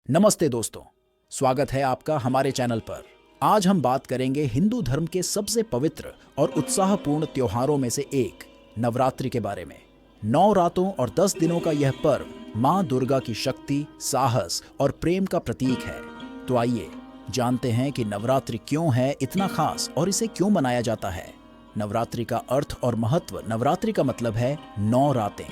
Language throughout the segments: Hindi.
नमस्ते दोस्तों, स्वागत है आपका हमारे चैनल पर। आज हम बात करेंगे हिंदू धर्म के सबसे पवित्र और उत्साहपूर्ण त्योहारों में से एक नवरात्रि के बारे में। 9 रातों और 10 दिनों का यह पर्व माँ दुर्गा की शक्ति, साहस और प्रेम का प्रतीक है। तो आइए जानते हैं कि नवरात्रि क्यों है इतना खास और इसे क्यों मनाया जाता है। नवरात्रि का अर्थ और महत्व। नवरात्रि का मतलब है 9 रातें।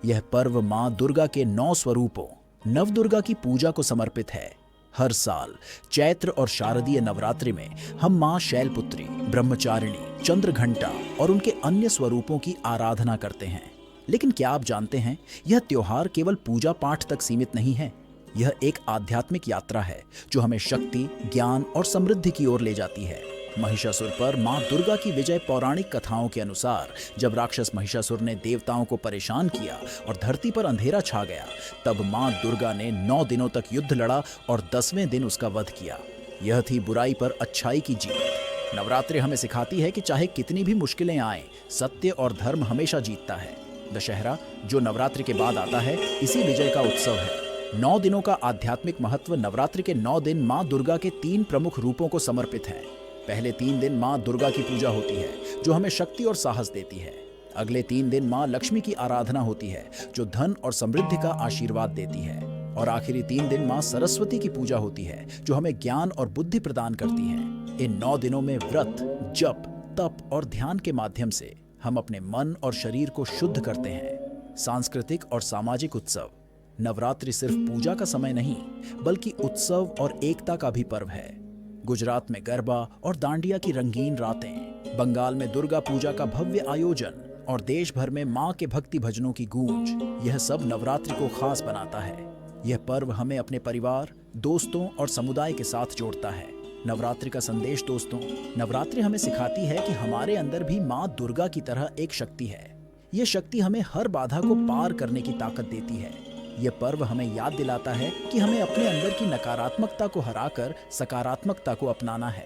यह पर्व माँ दुर्गा के 9 स्वरूपों नवदुर्गा की पूजा को समर्पित है। हर साल चैत्र और शारदीय नवरात्रि में हम मां शैलपुत्री, ब्रह्मचारिणी, चंद्रघंटा और उनके अन्य स्वरूपों की आराधना करते हैं। लेकिन क्या आप जानते हैं, यह त्योहार केवल पूजा पाठ तक सीमित नहीं है। यह एक आध्यात्मिक यात्रा है जो हमें शक्ति, ज्ञान और समृद्धि की ओर ले जाती है। महिषासुर पर मां दुर्गा की विजय। पौराणिक कथाओं के अनुसार जब राक्षस महिषासुर ने देवताओं को परेशान किया और धरती पर अंधेरा छा गया, तब मां दुर्गा ने 9 दिनों तक युद्ध लड़ा और 10वें दिन उसका वध किया। यह थी बुराई पर अच्छाई की जीत। नवरात्रि हमें सिखाती है कि चाहे कितनी भी मुश्किलें आएं, सत्य और धर्म हमेशा जीतता है। दशहरा, जो नवरात्रि के बाद आता है, इसी विजय का उत्सव है। 9 दिनों का आध्यात्मिक महत्व। नवरात्रि के 9 दिन मां दुर्गा के 3 प्रमुख रूपों को समर्पित हैं। पहले 3 दिन मां दुर्गा की पूजा होती है, जो हमें शक्ति और साहस देती है। अगले 3 दिन मां लक्ष्मी की आराधना होती है, जो धन और समृद्धि का आशीर्वाद देती है। और आखिरी 3 दिन मां सरस्वती की पूजा होती है, जो हमें ज्ञान और बुद्धि प्रदान करती है। इन 9 दिनों में व्रत, जप, तप और ध्यान के माध्यम से हम अपने मन और शरीर को शुद्ध करते हैं। सांस्कृतिक और सामाजिक उत्सव। नवरात्रि सिर्फ पूजा का समय नहीं, बल्कि उत्सव और एकता का भी पर्व है। गुजरात में गरबा और दांडिया की रंगीन रातें, बंगाल में दुर्गा पूजा का भव्य आयोजन और देश भर में मां के भक्ति भजनों की गूंज, यह सब नवरात्रि को खास बनाता है। यह पर्व हमें अपने परिवार, दोस्तों और समुदाय के साथ जोड़ता है। नवरात्रि का संदेश। दोस्तों, नवरात्रि हमें सिखाती है कि हमारे अंदर भी मां दुर्गा की तरह एक शक्ति है। यह शक्ति हमें हर बाधा को पार करने की ताकत देती है। यह पर्व हमें याद दिलाता है कि हमें अपने अंदर की नकारात्मकता को हराकर सकारात्मकता को अपनाना है।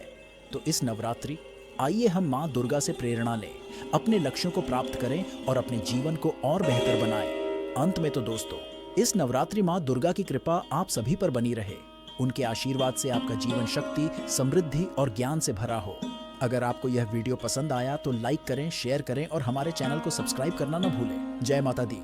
तो इस नवरात्रि आइए हम मां दुर्गा से प्रेरणा लें, अपने लक्ष्यों को प्राप्त करें और अपने जीवन को और बेहतर बनाएं। अंत में तो दोस्तों, इस नवरात्रि मां दुर्गा की कृपा आप सभी पर बनी रहे। उनके आशीर्वाद से आपका जीवन शक्ति, समृद्धि और ज्ञान से भरा हो। अगर आपको यह वीडियो पसंद आया तो लाइक करें, शेयर करें और हमारे चैनल को सब्सक्राइब करना न भूलें। जय माता दी।